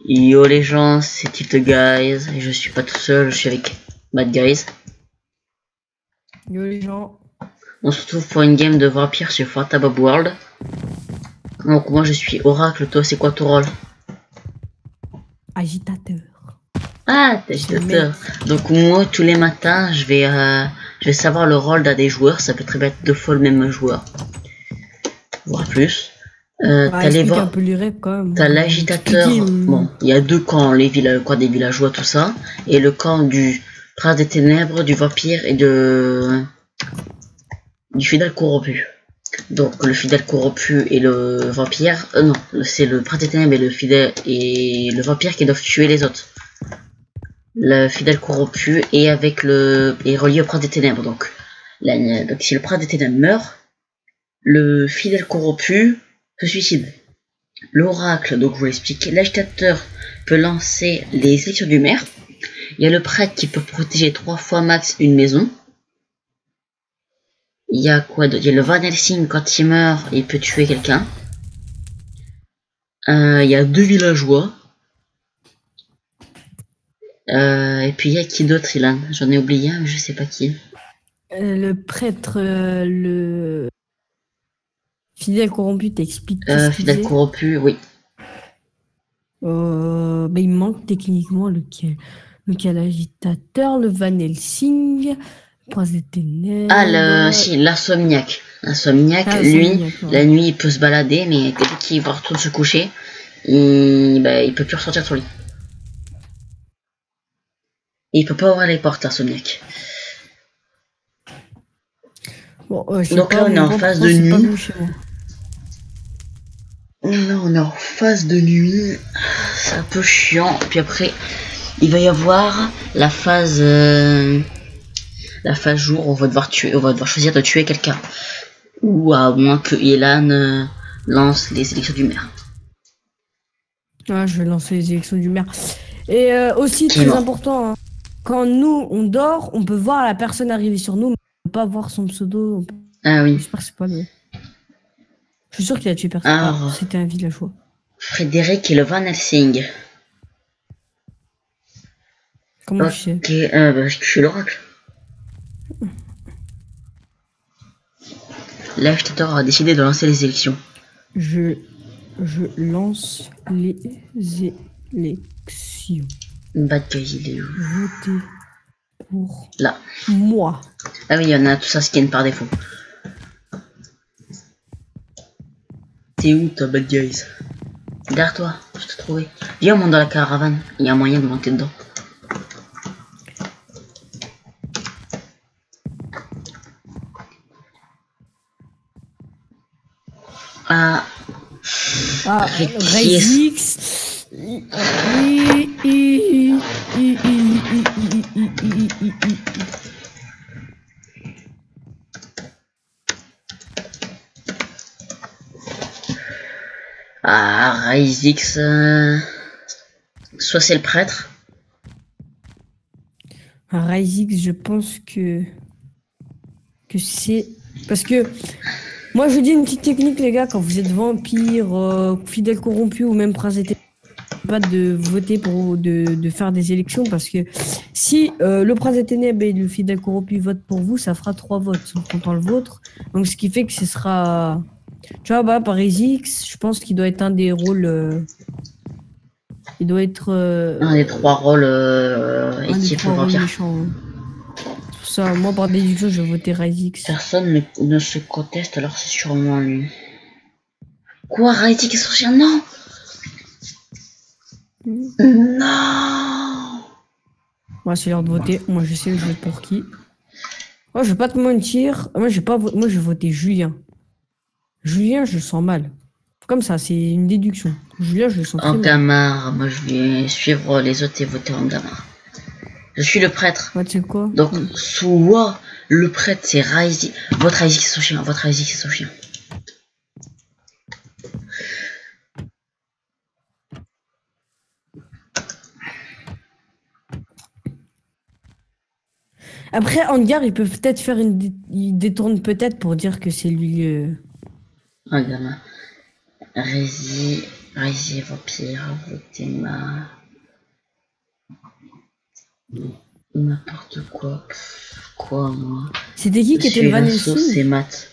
Yo les gens, c'est Tite Guys, et je suis pas tout seul, je suis avec Bad Guys. Yo les gens. On se retrouve pour une game de vampire sur Fortabob World. Donc moi je suis Oracle, toi c'est quoi ton rôle? Agitateur. Ah, t'es agitateur. Donc moi tous les matins je vais savoir le rôle d'un des joueurs, ça peut très bien être deux fois le même joueur. Voire plus. T'as les un peu les rêves quand même. T'as l'agitateur, bon, il y a deux camps, le camp des villageois, tout ça, et le camp du prince des ténèbres, du vampire et du fidèle corrompu. Donc le fidèle corrompu et le vampire, non, c'est le prince des ténèbres et le fidèle et le vampire qui doivent tuer les autres. Le fidèle corrompu est relié au prince des ténèbres, donc si le prince des ténèbres meurt, le fidèle corrompu se suicide. L'oracle, donc je vous l'explique, l'agitateur peut lancer les élections du maire. Il y a le prêtre qui peut protéger 3 fois max une maison. Il y a quoi d'autre? Il y a le Van Helsing, quand il meurt, il peut tuer quelqu'un. Il y a 2 villageois. Et puis il y a qui d'autre, Ilan? J'en ai oublié un, mais je sais pas qui. Le prêtre, le fidèle corrompu, t'explique. Fidèle corrompu, oui. Il me manque techniquement lequel agitateur, le Van Helsing, le prince des ténèbres. Ah, si, l'insomniaque. L'insomniaque, lui, la nuit, il peut se balader, mais dès qu'il va retourner se coucher, il peut plus ressortir de son lit. Et il peut pas ouvrir les portes, l'insomniaque. Bon, donc là, on est en phase de nuit. Là, on est en phase de nuit. C'est un peu chiant. Puis après, il va y avoir la phase jour. On va devoir choisir de tuer quelqu'un. Ou à moins que Elan lance les élections du maire. Ah, je vais lancer les élections du maire. Et aussi, très important, hein, quand nous, on dort, on peut voir la personne arriver sur nous, mais on peut pas voir son pseudo. Ah oui. J'espère que c'est pas le... Je suis sûr qu'il a tué personne. Alors, c'était un villageois. Frédéric et le Van Helsing. Comment tu sais? Ok, parce que je suis l'oracle. L'agitateur a décidé de lancer les élections. Je lance les élections. Bad Guy, il est où? Votez pour là. Moi. Ah oui, il y en a tout ça skin par défaut. T'es où toi, Bad Guys? Derrière toi, je t'ai trouvé. Viens, on monte dans la caravane. Il y a un moyen de monter dedans. Raizix. Raizix. Soit c'est le prêtre. Raizix, je pense que c'est parce que moi je dis une petite technique, les gars, quand vous êtes vampire, fidèle corrompu ou même prince des pas de voter pour de faire des élections, parce que si le prince des ténèbres et le fidèle corrompu votent pour vous, ça fera 3 votes sans comptant le vôtre, donc ce qui fait que ce sera, tu vois, par Raizix, je pense qu'il doit être un des rôles, il doit être un des 3 rôles équipe vampire. Ça, moi par déduction je vais voter Raizix. Personne ne se conteste, alors c'est sûrement lui. Quoi, Raizix est son chien? Non. Non. Moi c'est l'heure de voter. Moi je sais le jeu pour qui. Moi je vais pas te mentir. Moi je vais voter Julien. Julien je le sens mal. Comme ça, c'est une déduction. Julien je le sens très mal. Angamar, moi je vais suivre les autres et voter Angamar. Je suis le prêtre. Ouais, tu sais quoi? Donc soit le prêtre c'est Raizix. Votre Raizix c'est son chien. Votre Raizix c'est son chien. Après, Angar, il peut peut-être faire il détourne peut-être pour dire que c'est lui. Angamar. Raizix. Raisi vampire, Votema. N'importe quoi. Quoi, moi? C'était qui était le Van Lanceau, Helsing? c'est Matt.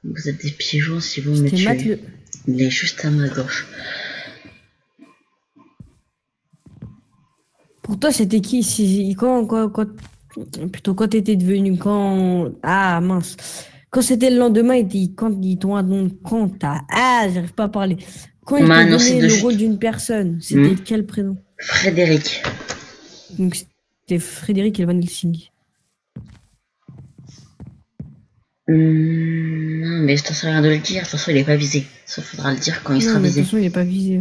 Vous êtes des pigeons si vous me C'était Matt tuez. Il est juste à ma gauche. Pour toi, c'était qui? Plutôt quand t'étais devenu quand. Ah mince. Quand c'était le lendemain, quand ils t'ont annoncé. J'arrive pas à parler. Quand On ils m'a t'ont annoncé donné de le rôle d'une personne, c'était quel prénom? Frédéric. Donc c'était Frédéric et le Van Helsing. Non, mais ça sert à rien de le dire. De toute façon, il est pas visé. Ça faudra le dire quand il sera Non, mais de visé. toute façon, il est pas visé.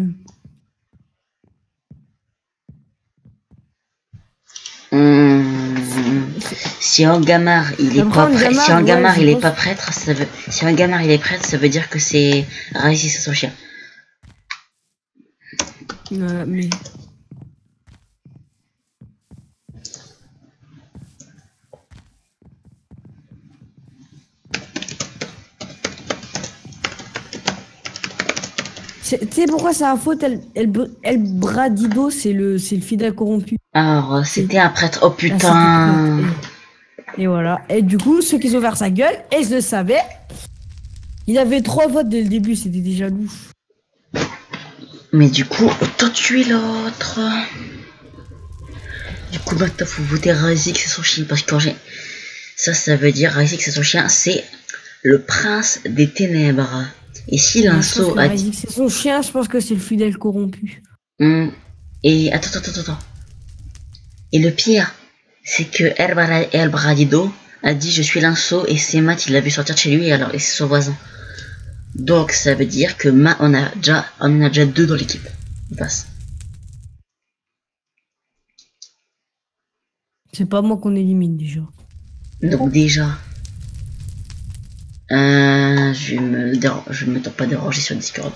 Si Angamar il est Après, pas prêtre, Angamar, si Angamar ouais, il je est pense- pas prêtre, si Angamar il est prêtre, ça veut dire que c'est Raïs c'est son chien. Mais. Tu sais pourquoi c'est un faute El Bradido, c'est le fidèle corrompu. Alors, c'était un prêtre. Oh Ah, c'était putain. prêtre. Et voilà. Et du coup, ceux qui ont ouvert sa gueule, et je le savais, il avait 3 votes dès le début, c'était déjà louche. Mais du coup, autant tuer l'autre. Du coup, maintenant, faut voter Razik, c'est son chien. Parce que quand j'ai. Ça veut dire Razik, c'est son chien. C'est le prince des ténèbres. Et si Linceau a dit. C'est son chien, je pense que c'est le fidèle corrompu. Et attends. Et le pire, c'est que El Bradido a dit je suis Linceau et c'est Matt, il l'a vu sortir de chez lui et alors et c'est son voisin. Donc ça veut dire que on en a déjà 2 dans l'équipe. On passe. C'est pas moi qu'on élimine déjà. Donc déjà, je me tente pas de ranger sur Discord.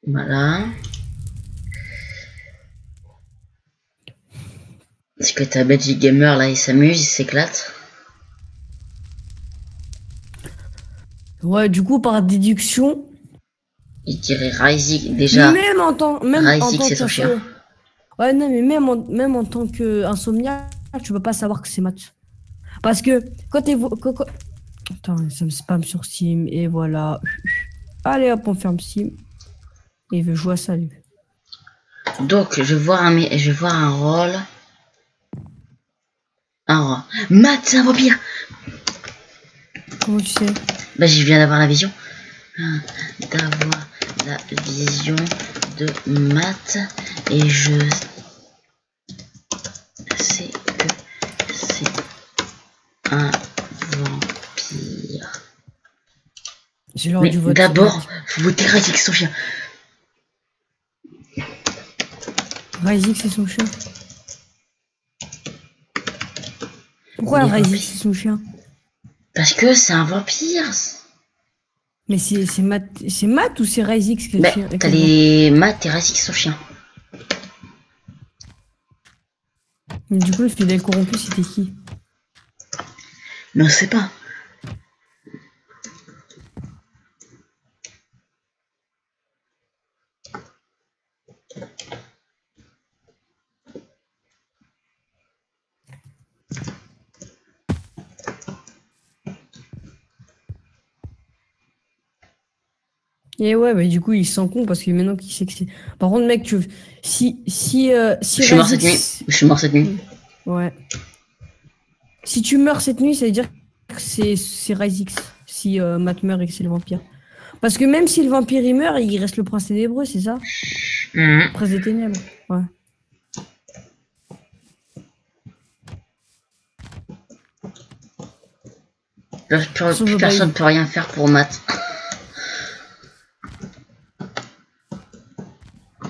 Voilà. Est-ce que ta Magic Gamer là il s'amuse, il s'éclate? Ouais, du coup, par déduction. Il dirait Razik déjà. Même en tant c'est son chien. Ouais, non, mais même en tant qu'insomniaque, tu peux pas savoir que c'est Matt. Parce que quand t'es. Attends, ça me spam sur Steam, et voilà. Allez hop, on ferme Steam. Et il veut jouer à ça, lui. Donc, je vois un rôle. Un rôle. Matt, c'est un vampire! Comment tu sais? Bah, je viens d'avoir la vision. D'avoir la vision de Matt. Et je sais que c'est un vampire. J'ai l'heure Mais du vote. d'abord, faut voter Razik, son chien. Razik, c'est son chien. Pourquoi Razik, c'est son chien? Parce que c'est un vampire. Mais c'est Matt ou c'est Razik qui est le chien? T'as les Matt et Razik, son chien. Mais du coup, le fidèle corrompu, c'était qui? Mais on sait pas. Et ouais, mais du coup, il s'en con parce que maintenant qu'il sait que c'est. Par contre, mec, si Je suis mort cette nuit. Je suis mort cette nuit. Ouais. Si tu meurs cette nuit, ça veut dire que c'est Razik. Si Matt meurt et que c'est le vampire. Parce que même si le vampire il meurt, il reste le prince ténébreux, c'est ça? Prince des ténèbres. Ouais. Plus personne peut rien faire pour Matt.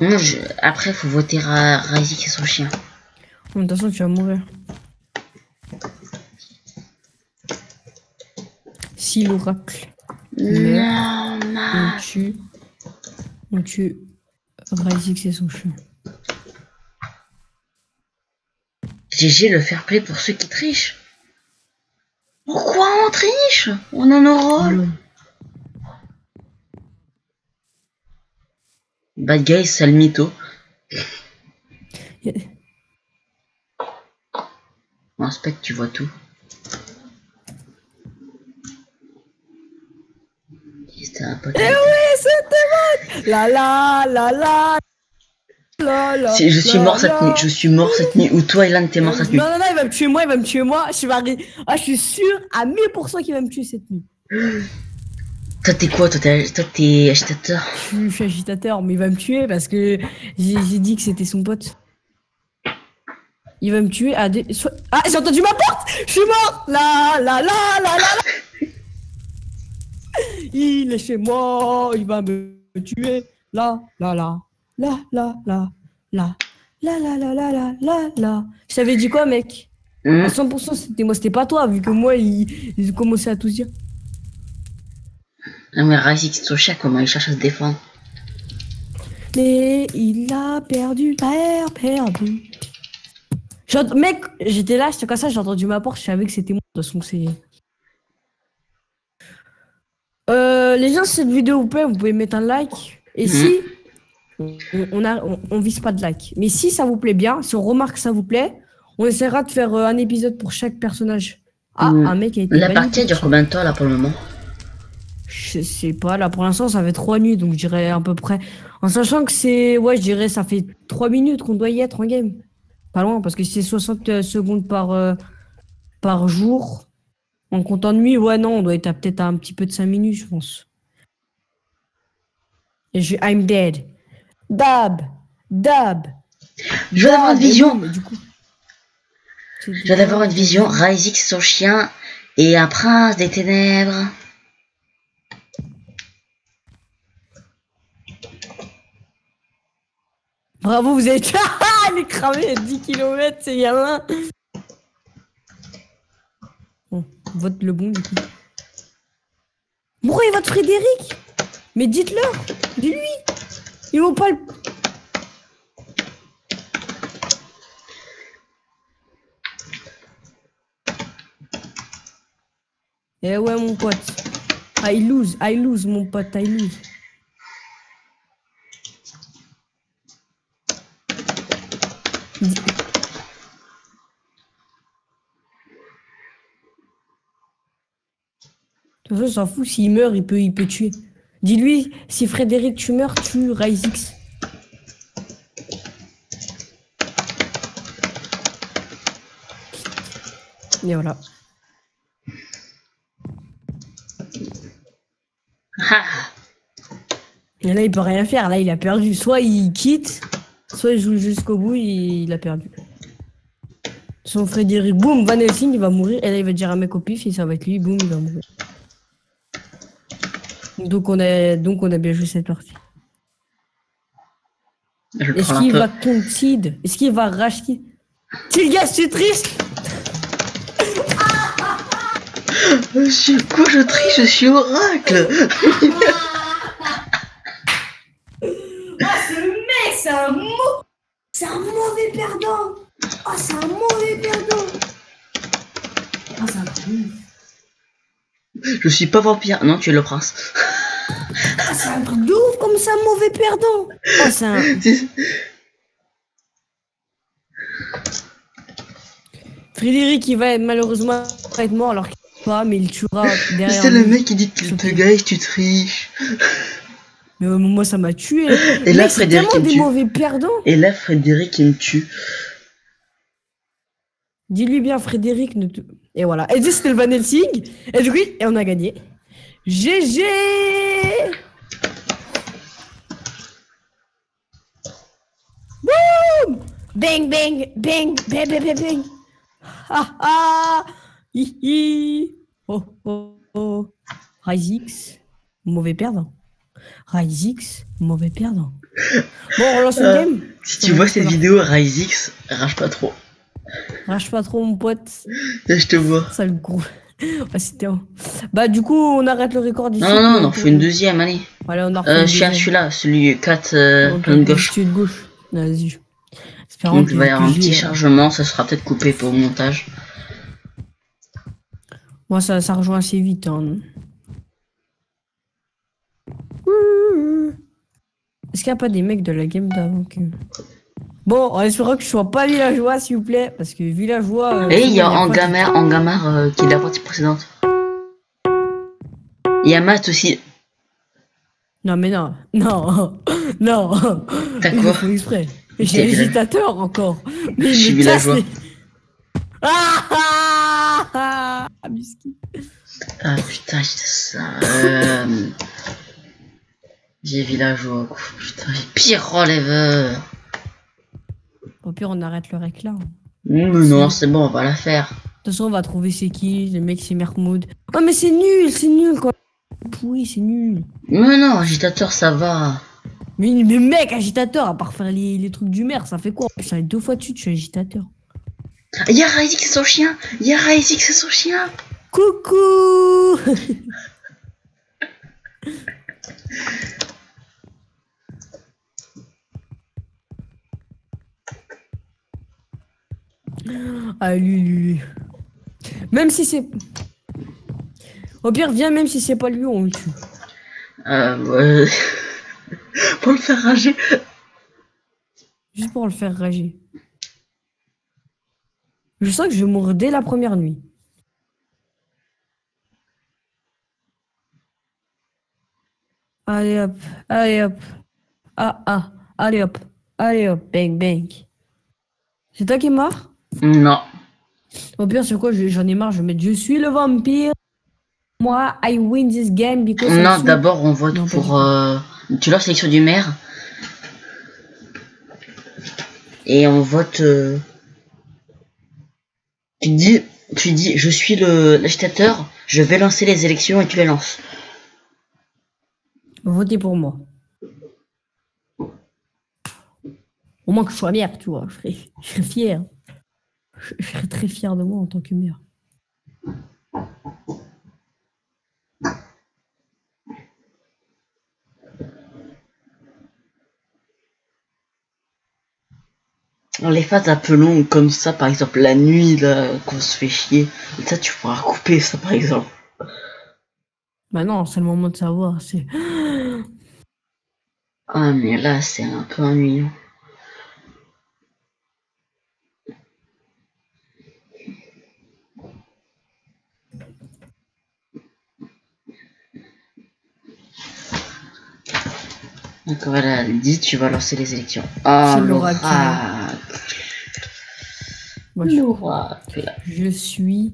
Non, après, faut voter Razik et son chien. De toute façon, tu vas mourir. Si l'oracle meurt, on tue Razik, c'est son chien. GG, le fair play pour ceux qui trichent. Pourquoi on triche? On a nos rôles. Bad guy, sale mytho. On inspecte, tu vois tout. C'était un pote. Eh oui, c'était bon. La. Si je suis mort cette nuit, je suis mort cette nuit, ou toi, Elan, t'es mort cette nuit. Non, il va me tuer moi, Je suis je suis sûr à 1000% qu'il va me tuer cette nuit. Toi, t'es quoi? Toi, t'es agitateur. Je suis agitateur, mais il va me tuer parce que j'ai dit que c'était son pote. Il va me tuer à des... Ah, j'ai entendu ma porte. Je suis mort. La. Il est chez moi, il va me tuer. La. Je t'avais dit quoi, mec? À 100%, c'était moi, c'était pas toi, vu que moi, il commençait à tout dire. Non, mais Razix Socha, comment il cherche à se défendre? Mais il a perdu. Mec, j'étais là, j'étais comme ça, j'ai entendu ma porte, je savais que c'était moi. De toute façon, c'est. Les gens, si cette vidéo vous plaît, vous pouvez mettre un like. Et si on vise pas de like, mais si ça vous plaît bien, si on remarque que ça vous plaît, on essaiera de faire un épisode pour chaque personnage. Ah, un mec a été La partie dure combien de temps là pour le moment? Je sais pas, là pour l'instant ça fait 3 nuits, donc je dirais à peu près. En sachant que c'est. Ouais, je dirais ça fait 3 minutes qu'on doit y être en game. Pas loin, parce que c'est 60 secondes par jour. En comptant de nuit, ouais, non, on doit être à peut-être à un petit peu de 5 minutes, je pense. Et I'm dead. Dab. Je viens d'avoir une vision. Mais du coup, je viens d'avoir une vision. Razix, son chien, et un prince des ténèbres. Bravo, vous êtes. Il est cramé à 10 km, c'est gamin. Bon, vote le bon, du coup. Pourquoi il vote Frédéric? Mais dites-leur. Dis-lui. Ils vont pas le. Eh ouais, mon pote. I lose, mon pote, I lose. De toute façon, s'en fout, s'il meurt, il peut tuer. Dis-lui, si Frédéric tu meurs, tue Razix. Et voilà. Et là, il peut rien faire. Là, il a perdu. Soit il quitte, soit il joue jusqu'au bout et il a perdu. Son Frédéric, boum, Van Helsing, il va mourir. Et là, il va dire un mec au pif et ça va être lui, boum, il va mourir. Donc on a bien joué cette partie. Est-ce qu'il va concede? Est-ce qu'il va racheter? Tilgas, tu triches? Quoi, je triche? Je suis oracle. Ce mec, c'est un mauvais perdant. Oh, c'est un mauvais perdant. Oh, c'est un truc. Je suis pas vampire. Non, tu es le prince. Ah, c'est un truc de ouf comme ça, mauvais perdant. Oh, c'est un... Frédéric, il va malheureusement être mort alors qu'il ne pas, mais il tuera derrière. C'est le mec qui dit que te guys, tu triches. Mais moi, ça m'a tué. Et là, Frédéric, il me des tue. mauvais perdants. Et là, Frédéric, il me tue. Dis-lui bien, Frédéric. Et voilà. Et c'était le Van Helsing. Et du coup, et on a gagné. GG. Boum. Bang, bang, bang, bang, bang, bang, bang. Ah, ah. Hihi. Oh, oh, oh. Razix, mauvais perdant. Razix, mauvais perdant. Bon, on relance le game. Si tu vois cette vidéo, Razix, rage pas trop. Rage pas trop, mon pote. Je te vois. Ça le gros. Ah, c'était un... Bah, du coup, on arrête le record ici. Non, on faut une deuxième, allez. Allez, on a refait celui-là, celui 4, plein de gauche. Celui de gauche. Vas-y. Donc, il va y avoir un petit chargement, ça sera peut-être coupé pour le montage. Moi, ça rejoint assez vite. Hein. Est-ce qu'il n'y a pas des mecs de la game d'avant que... Bon, en espérant que je sois pas villageois, s'il vous plaît. Parce que villageois... Et il y a Angamar. Angamar qui est la partie précédente. Il y a Matt aussi. Non, mais non. Non. Non. T'as Ils quoi? le font exprès. J'ai l'agitateur encore. Mais Je suis villageois. Ah Miski. Ah putain, j'ai ça. J'ai villageois. Putain, j'ai pire relèveur. Au pire, on arrête le réclame. Mais non, c'est bon, on va la faire. De toute façon, on va trouver c'est qui. Le mec, c'est Mermoud. Oh, mais c'est nul quoi. Oui, c'est nul. Mais non, agitateur, ça va. Mais mec, agitateur, à part faire les trucs du maire, ça fait quoi? Ça fait 2 fois dessus, je suis agitateur. Y'a Raizik, c'est son chien. Y'a Raizik, c'est son chien. Coucou. Ah, lui. Même si c'est... Au pire, viens, même si c'est pas lui, on le tue. Ouais. Pour le faire rager. Juste pour le faire rager. Je sens que je vais mourir dès la première nuit. Allez hop, allez hop. Allez hop, bang bang. C'est toi qui es mort? Non. Au pire, c'est quoi? J'en ai marre, je vais mettre je suis le vampire. Moi, I win this game because... Non, d'abord on vote pour... Tu leur sélection du maire. Et on vote... Tu dis, je suis l'agitateur, je vais lancer les élections et tu les lances. Votez pour moi. Au moins que je sois maire, tu vois. Je serais fier. Je serais très fier de moi en tant que maire. Les phases un peu longues comme ça, par exemple la nuit, là, qu'on se fait chier. Et ça, tu pourras couper ça, par exemple. Bah non, c'est le moment de savoir. C'est... Ah, mais là, c'est un peu ennuyant. Donc voilà, dit, tu vas lancer les élections. Ah, l'oracle. L'oracle. Je suis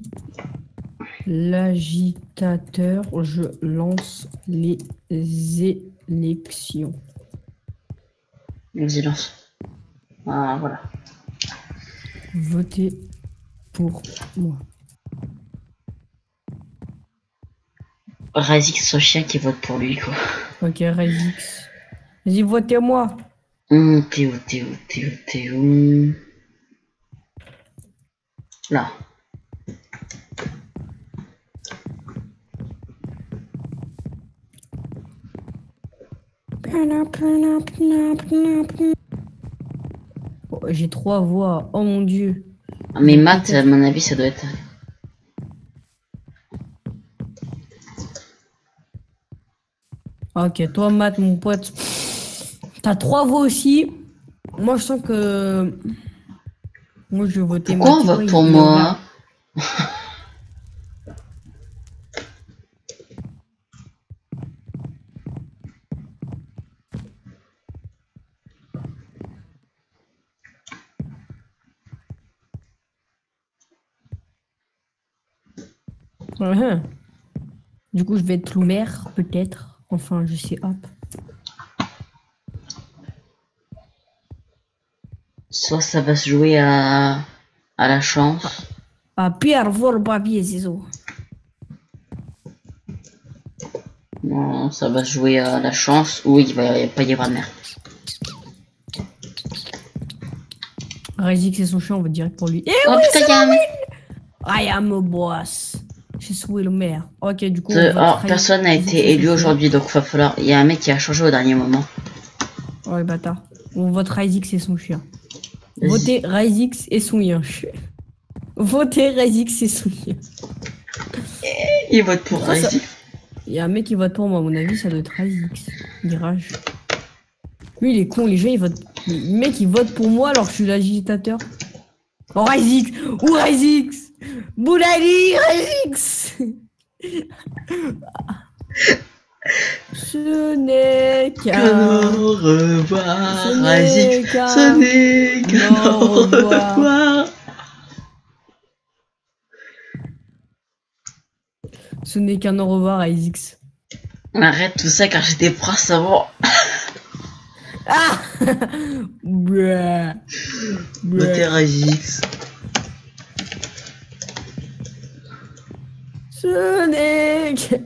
l'agitateur. Je lance les élections. Vas-y, lance. Ah, voilà. Votez pour moi. Razik, son chien qui vote pour lui, quoi. Ok, Razix. Vas-y, votez-moi. T'es où? Là. Oh, j'ai 3 voix. Oh mon dieu. Ah, mais Matt, à mon avis, ça doit être... Ok, toi, Matt, mon pote. T'as 3 voix aussi. Moi, je sens que... Moi, je vais voter Pourquoi Matt. on vote pour moi? Ouais. Du coup, je vais être Loumer, peut-être. Enfin, je sais, hop. Soit ça va se jouer à la chance. Ah, Pierre, vol, papier, ciseaux. Non, ça va se jouer à la chance. Oui, il va pas y avoir de merde. Razix, c'est son chien, on va direct pour lui. Eh oh oui, putain, y'a un mec. I am a boss. Je suis le maire. Ok, du coup. Personne n'a été élu aujourd'hui, donc va falloir. Il y a un mec qui a changé au dernier moment. Oh, le bâtard. On vote Razix et son chien. Votez Razix et son chien. Votez Razix et son chien. Il vote pour Razix. Il y a un mec qui vote pour moi, à mon avis, ça doit être Razix. Mirage. Lui, il est con, les gens, ils votent. Les mecs, ils votent pour moi alors que je suis l'agitateur. Oh, Ryzix! Ou Ryzix! Boulali, Ryzix! Ce n'est qu'un. Au revoir, Ce Azix. n'est Ce qu'un. n'est qu'un Au au revoir. revoir. Ce n'est qu'un au revoir, Ryzix. Arrête tout ça car j'étais prince avant. Ah! Bruh. Votez Bruh. Azix. Ce n'est que.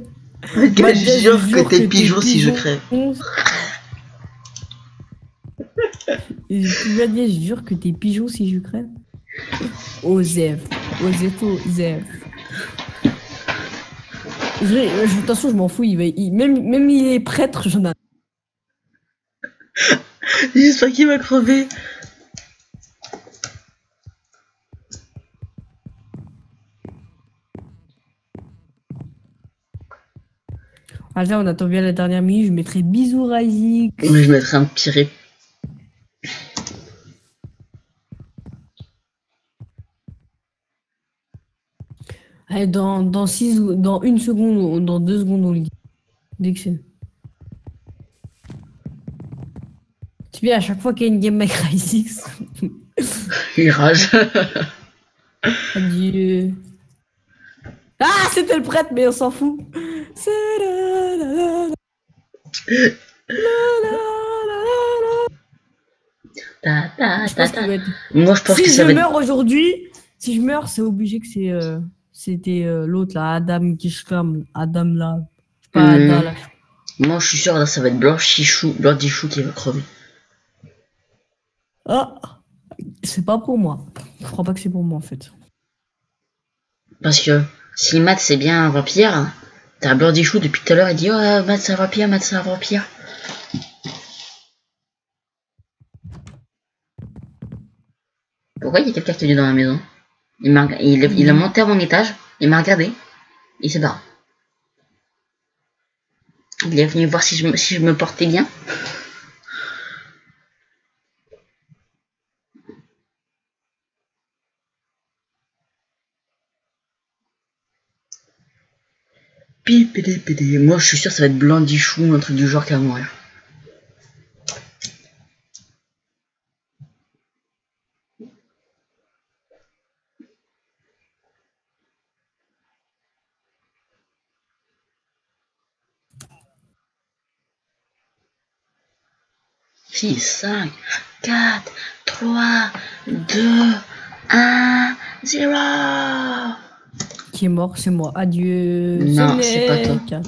Gars, je Mathias, jure que t'es pigeon si je crève. Et Mathias, je jure que t'es pigeon si je crève. Osef. Oseto, Zef. De toute façon, je m'en fous. Même il est prêtre, j'en ai. J'espère qu'il va crever. Ah là, on attend bien la dernière minute. Je mettrai bisous, Ryzix. Mais je mettrai un petit rip. Allez, dans une seconde, ou dans 2 secondes, on le dit. Dès que c'est. C'est bien, à chaque fois qu'il y a une game avec Ryzix. Il rage. Adieu. Ah, c'était le prêtre, mais on s'en fout. Ta, ta, Je ta, pense ta. qu'il va être. Moi, je pense Si que je ça va être. meurs aujourd'hui, si je meurs, c'est obligé que c'était l'autre là, Adam Kishkam, Adam là, je sais pas Ada là. Moi, je suis sûr que ça va être Blanchichou qui va crever. Ah, c'est pas pour moi. Je crois pas que c'est pour moi en fait. Parce que si Matt c'est bien un vampire, t'as Blanchichou depuis tout à l'heure, il dit oh Matt c'est un vampire, Matt c'est un vampire. Pourquoi il y a quelqu'un qui est venu dans la maison? Il a monté à mon étage, il m'a regardé, il s'est barré. Il est venu voir si je me portais bien. Pipidi. Moi je suis sûr que ça va être Blanchichou, un truc du genre qui va mourir. Six, 5, 4, 3, 2, 1, 0. Qui est mort, c'est moi. Adieu. Non, c'est pas toi.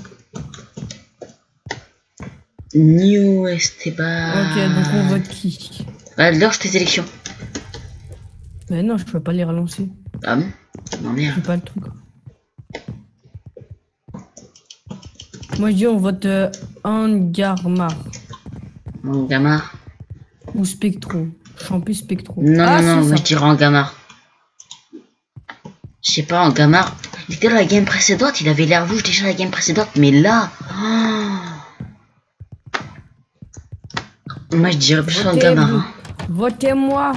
New Esteban. Ok, donc on vote qui? Lâche tes élections. Mais non, je peux pas les relancer. Ah bon? Non merde. J'ai pas le truc. Moi je dis on vote Angarmar Angamar. ou Spectro. Champi Spectro. Non, Ah, non, c'est moi ça. je dirais Angamar. Je sais pas, Angamar. Il était dans la game précédente, il avait l'air louche déjà la game précédente, mais là. Moi je dirais plus Angamar. Hein. Votez-moi.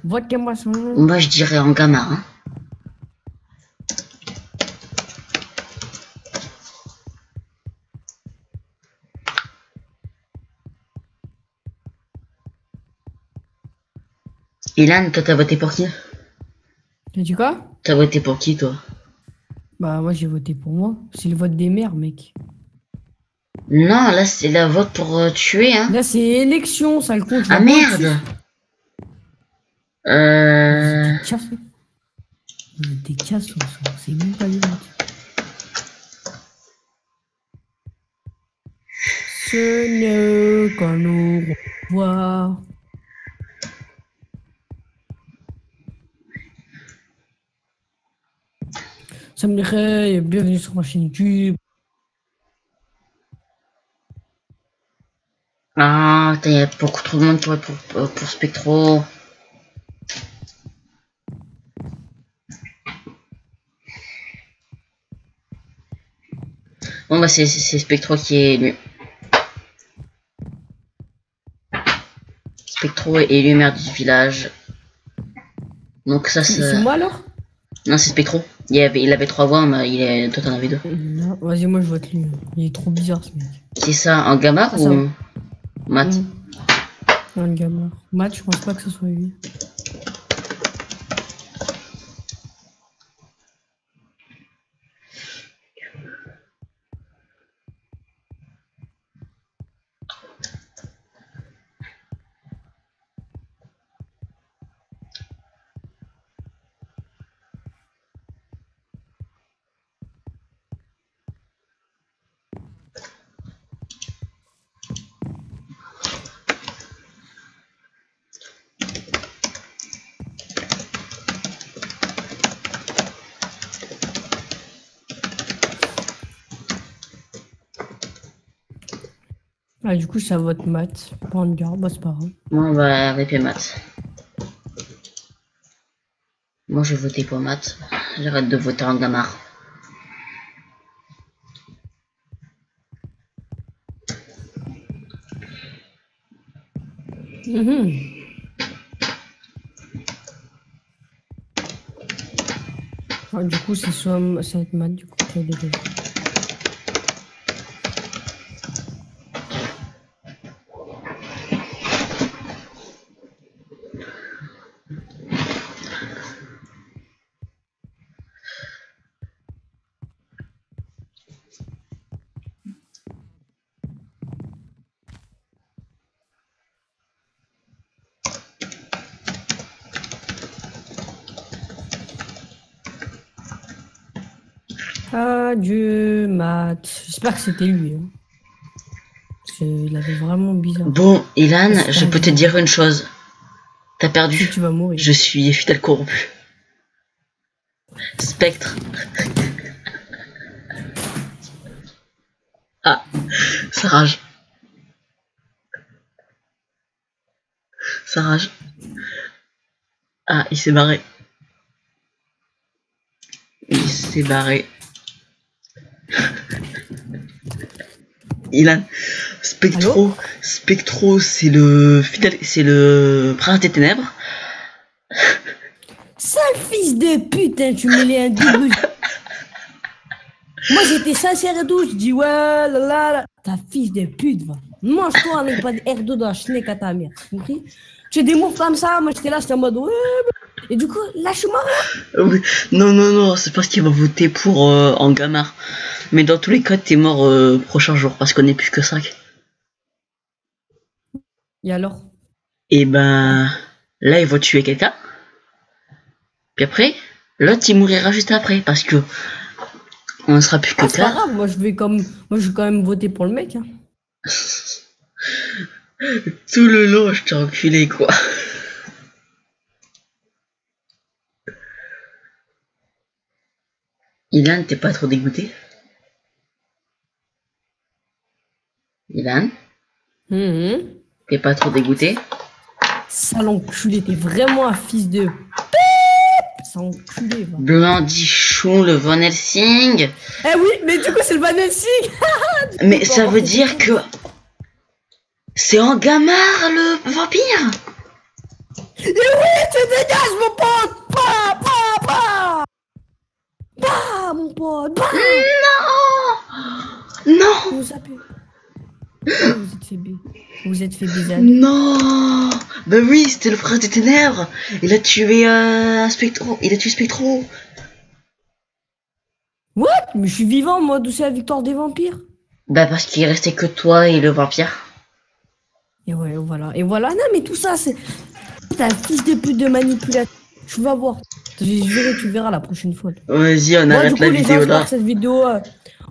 Votez-moi son nom. Moi je dirais Angamar. Hein. Ilan, toi t'as voté pour qui? Tu dis quoi? T'as voté pour qui toi? Bah moi j'ai voté pour moi. C'est le vote des maires, mec. Non, là c'est la vote pour tuer, hein. Là c'est élection, ça le compte. Ah merde. Des cassos, c'est même pas les mecs. Ce n'est qu'un au revoir. Ça me dirait, bienvenue sur ma chaîne YouTube. Ah, il y a beaucoup trop de monde qui vote pour Spectro. Bon bah c'est Spectro qui est élu. Spectro est élu maire du village. Donc ça c'est... C'est moi alors? Non, c'est Spectro. Il avait 3 voix, mais toi t'en avais 2. Vas-y, moi je vote lui. Il est trop bizarre ce mec. C'est ça, un Gamard ou Matt? Un gamin. Matt, je pense pas que ce soit lui. Ah, du coup, ça vote Matt. Pas en garde, bah c'est pas grave. Moi, on va répéter Matt. Moi, je vais voter pour Matt. J'arrête de voter en Gamard. Ah, du coup, c'est soit ça va être Matt, du coup, qui a dégagé. Adieu, Matt. J'espère que c'était lui. Hein. Parce qu'il avait vraiment bizarre. Bon, Ilan, je peux te dire une chose. T'as perdu. Si tu vas mourir. Je suis fidèle corrompu. Spectre. Ah, ça rage. Ça rage. Ah, il s'est barré. Il s'est barré. Ilan, Spectro, c'est le fidèle, c'est le prince des ténèbres. Sale fils de pute, hein, tu me l'es un double. Moi j'étais sincère et tout, je dis ouais, là là là. Ta fils de pute, va. Mange-toi avec pas de R2 dans la schneck à ta mère, compris? Tu as des mots comme ça, moi j'étais là, j'étais en mode ouais. Et du coup, lâche-moi. Oui. Non, c'est parce qu'il va voter pour en Gamard. Mais dans tous les cas, t'es mort prochain jour parce qu'on n'est plus que 5. Et alors? Et ben là, il va tuer quelqu'un. Puis après, l'autre il mourira juste après parce que on ne sera plus que 4. C'est pas grave, moi je vais quand même voter pour le mec. Hein. Tout le long, je t'ai enculé quoi. Ilan, t'es pas trop dégoûté? Ilan, t'es pas trop dégoûté? Sale enculé, t'es vraiment un fils de... Sale enculé, va. Blandichon, le Van Helsing. Eh oui, mais du coup c'est le Van Helsing. Mais ça veut dire que... C'est en Gamard le vampire. Et oui, tu dégages mon pote. Mon pote. Non. Vous êtes fait baiser. Non. Bah oui, c'était le prince des ténèbres. Il a tué Spectro. Il a tué Spectro. What? Mais je suis vivant, moi, d'où c'est la victoire des vampires? Bah parce qu'il restait que toi et le vampire. Et ouais, voilà. Et voilà. Non, mais tout ça, c'est... T'es un fils de pute de manipulateur. Tu vas voir. Tu verras la prochaine fois. Vas-y, on arrête la vidéo là. Cette vidéo...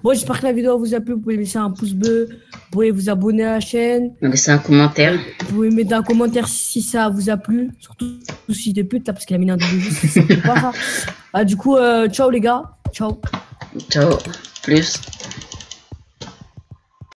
Bon, j'espère que la vidéo vous a plu. Vous pouvez laisser un pouce bleu. Vous pouvez vous abonner à la chaîne. Laissez un commentaire. Vous pouvez mettre un commentaire si ça vous a plu. Surtout si t'es pute là, parce qu'il a mis un double juste. Ça peut pas. Ah, du coup, ciao les gars. Ciao. Ciao. Plus.